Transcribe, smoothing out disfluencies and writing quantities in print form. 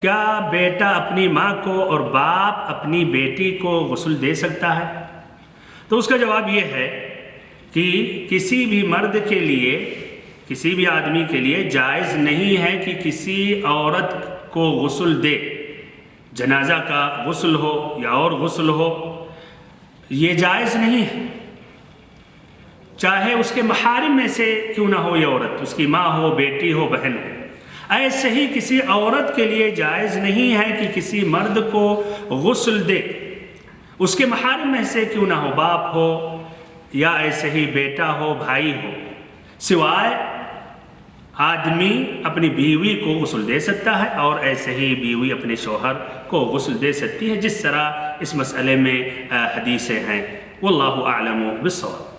کیا بیٹا اپنی ماں کو اور باپ اپنی بیٹی کو غسل دے سکتا ہے؟ تو اس کا جواب یہ ہے کہ کسی بھی مرد کے لیے، کسی بھی آدمی کے لیے جائز نہیں ہے کہ کسی عورت کو غسل دے، جنازہ کا غسل ہو یا اور غسل ہو، یہ جائز نہیں ہے، چاہے اس کے محارم میں سے کیوں نہ ہو یہ عورت، اس کی ماں ہو، بیٹی ہو، بہن ہو۔ ایسے ہی کسی عورت کے لیے جائز نہیں ہے کہ کسی مرد کو غسل دے، اس کے محارم میں سے کیوں نہ ہو، باپ ہو یا ایسے ہی بیٹا ہو، بھائی ہو، سوائے آدمی اپنی بیوی کو غسل دے سکتا ہے اور ایسے ہی بیوی اپنے شوہر کو غسل دے سکتی ہے، جس طرح اس مسئلے میں حدیثیں ہیں۔ واللہ اعلم بالصواب۔